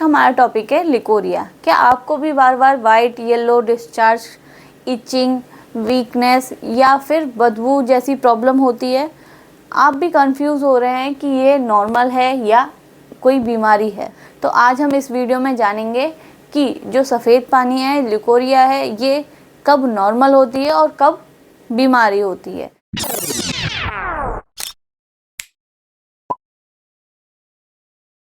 का हमारा टॉपिक है लिकोरिया। क्या आपको भी बार बार white yellow discharge, itching, weakness या फिर बदबू जैसी प्रॉब्लम होती है? आप भी कंफ्यूज हो रहे हैं कि ये नॉर्मल है या कोई बीमारी है? तो आज हम इस वीडियो में जानेंगे कि जो सफ़ेद पानी है, लिकोरिया है, ये कब नॉर्मल होती है और कब बीमारी होती है।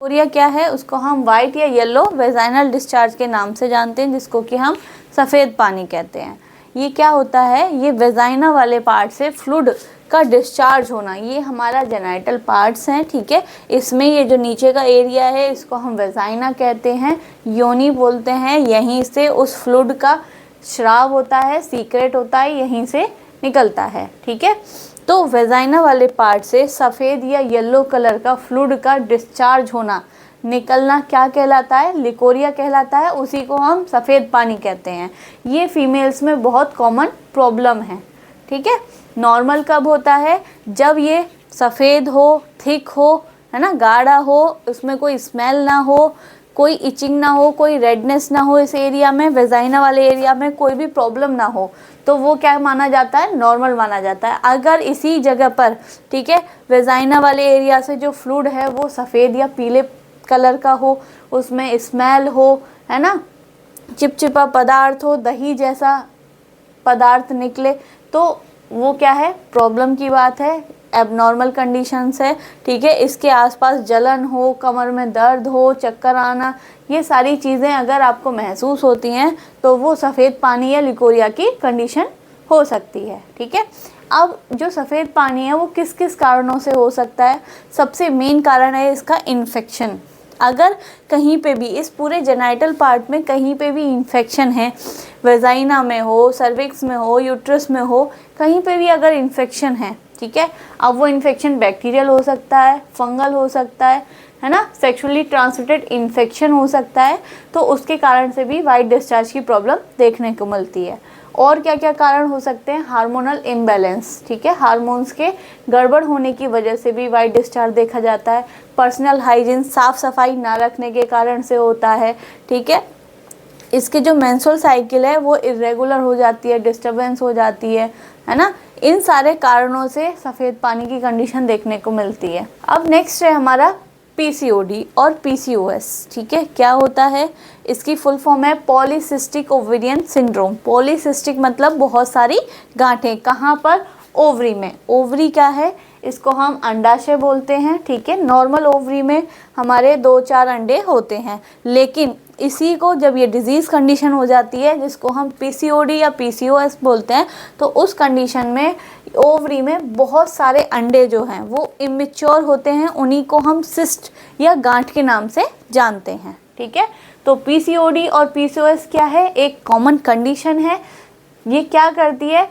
लिकोरिया क्या है? उसको हम वाइट या येलो वेजाइनल डिस्चार्ज के नाम से जानते हैं, जिसको कि हम सफ़ेद पानी कहते हैं। ये क्या होता है? ये वेजाइना वाले पार्ट से फ्लूइड का डिस्चार्ज होना। ये हमारा जेनाइटल पार्ट्स हैं, ठीक है। इसमें ये जो नीचे का एरिया है इसको हम वेजाइना कहते हैं, योनि बोलते हैं। यहीं से उस फ्लूइड का स्राव होता है, सीक्रेट होता है, यहीं से निकलता है, ठीक है। तो वेजाइना वाले पार्ट से सफ़ेद या येलो कलर का फ्लूइड का डिस्चार्ज होना, निकलना क्या कहलाता है? लिकोरिया कहलाता है। उसी को हम सफ़ेद पानी कहते हैं। ये फीमेल्स में बहुत कॉमन प्रॉब्लम है, ठीक है। नॉर्मल कब होता है? जब ये सफ़ेद हो, थिक हो, है ना, गाढ़ा हो, उसमें कोई स्मेल ना हो, कोई इचिंग ना हो, कोई रेडनेस ना हो, इस एरिया में, वेजाइना वाले एरिया में कोई भी प्रॉब्लम ना हो, तो वो क्या माना जाता है? नॉर्मल माना जाता है। अगर इसी जगह पर, ठीक है, वेजाइना वाले एरिया से जो फ्लूइड है वो सफ़ेद या पीले कलर का हो, उसमें स्मेल हो, है ना, चिपचिपा पदार्थ हो, दही जैसा पदार्थ निकले, तो वो क्या है? प्रॉब्लम की बात है, एबनॉर्मल कंडीशंस है, ठीक है। इसके आसपास जलन हो, कमर में दर्द हो, चक्कर आना, ये सारी चीज़ें अगर आपको महसूस होती हैं तो वो सफ़ेद पानी या लिकोरिया की कंडीशन हो सकती है, ठीक है। अब जो सफ़ेद पानी है वो किस किस कारणों से हो सकता है? सबसे मेन कारण है इसका इन्फेक्शन। अगर कहीं पे भी इस पूरे जेनाइटल पार्ट में कहीं पे भी इन्फेक्शन है, वेजाइना में हो, सर्विक्स में हो, यूट्रस में हो, कहीं पे भी अगर इन्फेक्शन है, ठीक है, अब वो इन्फेक्शन बैक्टीरियल हो सकता है, फंगल हो सकता है ना, सेक्सुअली ट्रांसमिटेड इन्फेक्शन हो सकता है, तो उसके कारण से भी वाइट डिस्चार्ज की प्रॉब्लम देखने को मिलती है। और क्या क्या कारण हो सकते हैं? हार्मोनल इम्बैलेंस, ठीक है, हार्मोन्स के गड़बड़ होने की वजह से भी वाइट डिस्चार्ज देखा जाता है। पर्सनल हाइजीन, साफ़ सफाई ना रखने के कारण से होता है, ठीक है। इसके जो मेंस्ट्रुअल साइकिल है वो इरेगुलर हो जाती है, डिस्टर्बेंस हो जाती है ना। इन सारे कारणों से सफ़ेद पानी की कंडीशन देखने को मिलती है। अब नेक्स्ट है हमारा पीसीओडी और पीसीओएस, ठीक है। क्या होता है? इसकी फुल फॉर्म है पॉलीसिस्टिक ओवेरियन सिंड्रोम। पॉलीसिस्टिक मतलब बहुत सारी गांठें। कहाँ पर? ओवरी में। ओवरी क्या है? इसको हम अंडाशय बोलते हैं, ठीक है। नॉर्मल ओवरी में हमारे 2-4 अंडे होते हैं, लेकिन इसी को जब ये डिजीज़ कंडीशन हो जाती है, जिसको हम पीसीओडी या पीसीओएस बोलते हैं, तो उस कंडीशन में ओवरी में बहुत सारे अंडे जो हैं वो इमेच्योर होते हैं। उन्हीं को हम सिस्ट या गांठ के नाम से जानते हैं, ठीक है। तो पीसीओडी और पीसीओएस क्या है? एक कॉमन कंडीशन है। ये क्या करती है?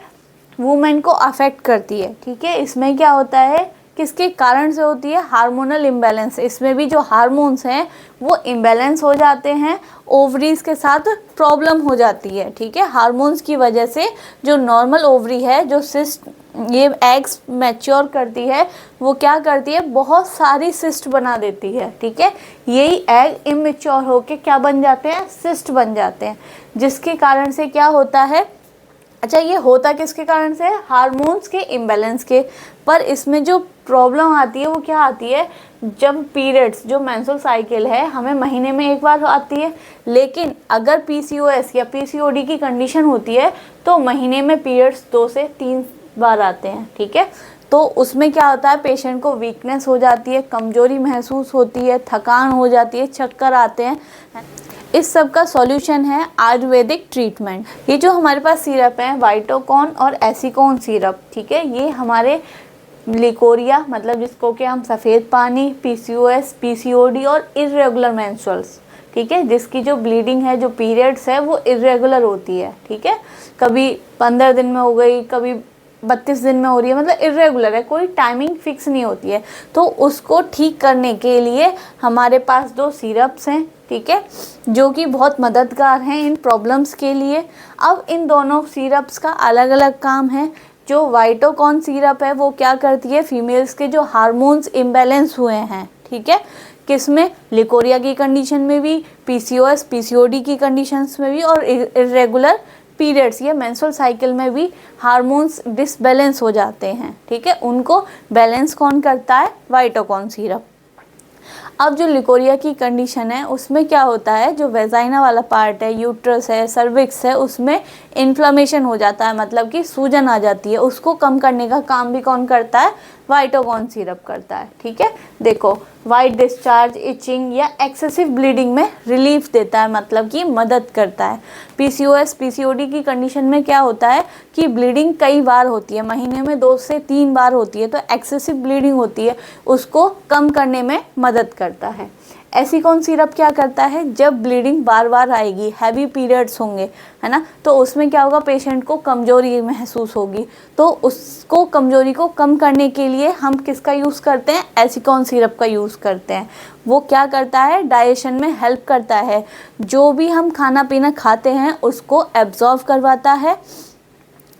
वुमेन को अफेक्ट करती है, ठीक है। इसमें क्या होता है? किसके कारण से होती है? Hormonal imbalance. इसमें भी जो हार्मोन्स हैं वो इम्बैलेंस हो जाते हैं, ओवरीज के साथ प्रॉब्लम हो जाती है, ठीक है। हार्मोन्स की वजह से जो नॉर्मल ओवरी है, जो सिस्ट ये एग्स मैच्योर करती है, वो क्या करती है? बहुत सारी सिस्ट बना देती है, ठीक है। यही एग इमेच्योर होके क्या बन जाते हैं? सिस्ट बन जाते हैं, जिसके कारण से क्या होता है? अच्छा, ये होता किसके कारण से है? हार्मोन्स के इम्बैलेंस के। पर इसमें जो प्रॉब्लम आती है वो क्या आती है? जब पीरियड्स, जो मेंस्ट्रुअल साइकिल है, हमें महीने में एक बार आती है, लेकिन अगर पीसीओएस या पीसीओडी की कंडीशन होती है तो महीने में पीरियड्स 2 से 3 बार आते हैं, ठीक है। तो उसमें क्या होता है? पेशेंट को वीकनेस हो जाती है, कमजोरी महसूस होती है, थकान हो जाती है, चक्कर आते हैं। इस सब का सॉल्यूशन है आयुर्वेदिक ट्रीटमेंट। ये जो हमारे पास सिरप है, वाइटोकॉन और एसीकॉन सिरप, ठीक है, ये हमारे लिकोरिया मतलब जिसको कि हम सफ़ेद पानी, पीसीओएस, पीसीओडी और इर्रेगुलर मेंस्ट्रुअल्स, ठीक है, जिसकी जो ब्लीडिंग है, जो पीरियड्स है, वो इरेगुलर होती है, ठीक है। कभी 15 दिन में हो गई, कभी 32 दिन में हो रही है, मतलब इरेगुलर है, कोई टाइमिंग फिक्स नहीं होती है। तो उसको ठीक करने के लिए हमारे पास 2 सिरप्स हैं, ठीक है, जो कि बहुत मददगार हैं इन प्रॉब्लम्स के लिए। अब इन दोनों सिरप्स का अलग अलग काम है। जो वाइटोकॉन सिरप है वो क्या करती है? फीमेल्स के जो हार्मोन्स इम्बैलेंस हुए हैं, ठीक है, किस में? लिकोरिया की कंडीशन में भी, पीसीओएस पीसीओडी की कंडीशंस में भी, और इरेगुलर पीरियड्स या मेंस्ट्रुअल साइकिल में भी हार्मोन्स डिसबैलेंस हो जाते हैं। ठीक है, उनको बैलेंस कौन करता है? वाइटोकॉन सिरप। अब जो लिकोरिया की कंडीशन है उसमें क्या होता है, जो वेजाइना वाला पार्ट है, यूट्रस है, सर्विक्स है, उसमें इन्फ्लेमेशन हो जाता है, मतलब कि सूजन आ जाती है। उसको कम करने का काम भी कौन करता है? वाइटोकॉन सिरप करता है। ठीक है, देखो वाइट डिस्चार्ज, इचिंग या एक्सेसिव ब्लीडिंग में रिलीफ देता है, मतलब कि मदद करता है। पीसीओएस पीसीओडी की कंडीशन में क्या होता है कि ब्लीडिंग कई बार होती है, महीने में 2 से 3 बार होती है, तो एक्सेसिव ब्लीडिंग होती है, उसको कम करने में मदद करता है। एसिकॉन सिरप क्या करता है? जब ब्लीडिंग बार बार आएगी, हैवी पीरियड्स होंगे, है ना, तो उसमें क्या होगा, पेशेंट को कमजोरी महसूस होगी, तो उसको कमजोरी को कम करने के लिए हम किसका यूज़ करते हैं? एसिकॉन सिरप का यूज़ करते हैं। वो क्या करता है? डाइजेशन में हेल्प करता है, जो भी हम खाना पीना खाते हैं उसको एब्जॉर्व करवाता है,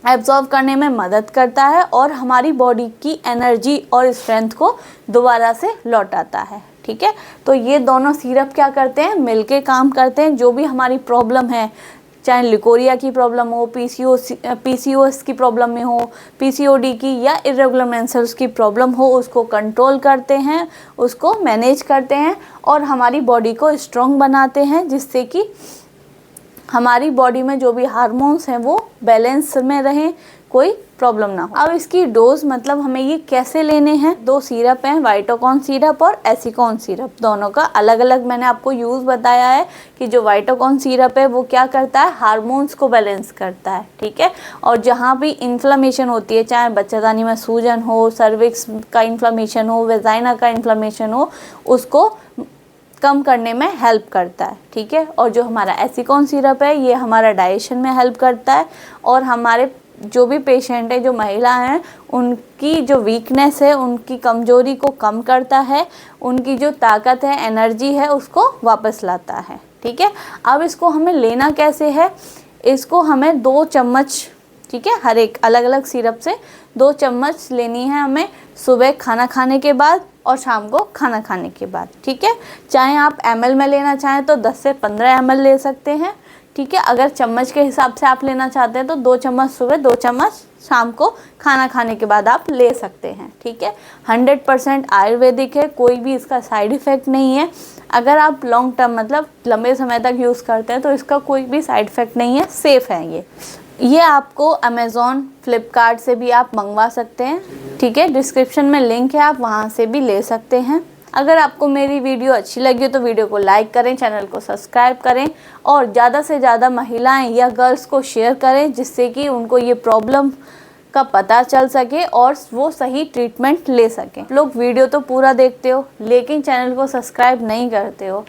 एब्जॉर्व करने में मदद करता है, और हमारी बॉडी की एनर्जी और स्ट्रेंथ को दोबारा से लौटाता है। ठीक है, तो ये दोनों सिरप क्या करते हैं? मिलके काम करते हैं। जो भी हमारी प्रॉब्लम है, चाहे लिकोरिया की प्रॉब्लम हो, पीसीओएस की प्रॉब्लम में हो, पीसीओडी की या इरेगुलर मेंसेस की प्रॉब्लम हो, उसको कंट्रोल करते हैं, उसको मैनेज करते हैं, और हमारी बॉडी को स्ट्रॉन्ग बनाते हैं, जिससे कि हमारी बॉडी में जो भी हार्मोन्स हैं वो बैलेंस में रहें, कोई प्रॉब्लम ना हो। अब इसकी डोज, मतलब हमें ये कैसे लेने हैं? 2 सिरप हैं, वाइटोकॉन सिरप और एसिकॉन सिरप। दोनों का अलग अलग मैंने आपको यूज़ बताया है कि जो वाइटोकॉन सिरप है वो क्या करता है? हार्मोन्स को बैलेंस करता है। ठीक है, और जहाँ भी इन्फ्लेमेशन होती है, चाहे बच्चेदानी में सूजन हो, सर्विक्स का इन्फ्लेमेशन हो, वेजाइना का इन्फ्लेमेशन हो, उसको कम करने में हेल्प करता है। ठीक है, और जो हमारा एसिकॉन सिरप है ये हमारा डाइजेशन में हेल्प करता है, और हमारे जो भी पेशेंट है, जो महिला हैं, उनकी जो वीकनेस है, उनकी कमजोरी को कम करता है, उनकी जो ताकत है, एनर्जी है, उसको वापस लाता है। ठीक है, अब इसको हमें लेना कैसे है? इसको हमें 2 चम्मच, ठीक है, हर एक अलग अलग सिरप से 2 चम्मच लेनी है हमें, सुबह खाना खाने के बाद और शाम को खाना खाने के बाद। ठीक है, चाहे आप ml में लेना चाहें तो 10 से 15 ml ले सकते हैं। ठीक है, अगर चम्मच के हिसाब से आप लेना चाहते हैं तो 2 चम्मच सुबह, 2 चम्मच शाम को खाना खाने के बाद आप ले सकते हैं। ठीक है, 100% आयुर्वेदिक है, कोई भी इसका साइड इफ़ेक्ट नहीं है। अगर आप लॉन्ग टर्म, मतलब लंबे समय तक यूज़ करते हैं, तो इसका कोई भी साइड इफ़ेक्ट नहीं है, सेफ़ है ये आपको अमेज़ॉन, फ्लिपकार्ट से भी आप मंगवा सकते हैं। ठीक है, डिस्क्रिप्शन में लिंक है, आप वहाँ से भी ले सकते हैं। अगर आपको मेरी वीडियो अच्छी लगी हो तो वीडियो को लाइक करें, चैनल को सब्सक्राइब करें, और ज़्यादा से ज़्यादा महिलाएं या गर्ल्स को शेयर करें, जिससे कि उनको ये प्रॉब्लम का पता चल सके और वो सही ट्रीटमेंट ले सकें। लोग वीडियो तो पूरा देखते हो लेकिन चैनल को सब्सक्राइब नहीं करते हो।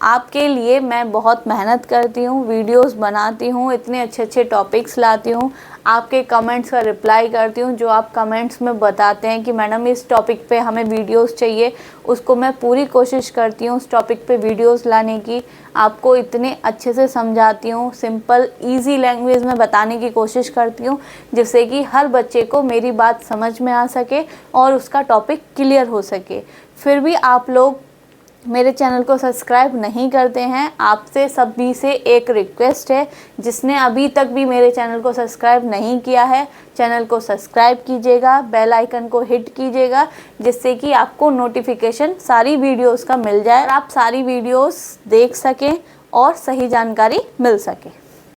आपके लिए मैं बहुत मेहनत करती हूँ, वीडियोस बनाती हूँ, इतने अच्छे अच्छे टॉपिक्स लाती हूँ, आपके कमेंट्स का रिप्लाई करती हूँ। जो आप कमेंट्स में बताते हैं कि मैडम इस टॉपिक पे हमें वीडियोस चाहिए, उसको मैं पूरी कोशिश करती हूँ उस टॉपिक पे वीडियोस लाने की। आपको इतने अच्छे से समझाती हूँ, सिंपल ईजी लैंग्वेज में बताने की कोशिश करती हूँ, जिससे कि हर बच्चे को मेरी बात समझ में आ सके और उसका टॉपिक क्लियर हो सके। फिर भी आप लोग मेरे चैनल को सब्सक्राइब नहीं करते हैं। आपसे सभी से एक रिक्वेस्ट है, जिसने अभी तक भी मेरे चैनल को सब्सक्राइब नहीं किया है, चैनल को सब्सक्राइब कीजिएगा, बेल आइकन को हिट कीजिएगा, जिससे कि आपको नोटिफिकेशन सारी वीडियोस का मिल जाए और आप सारी वीडियोस देख सकें और सही जानकारी मिल सके।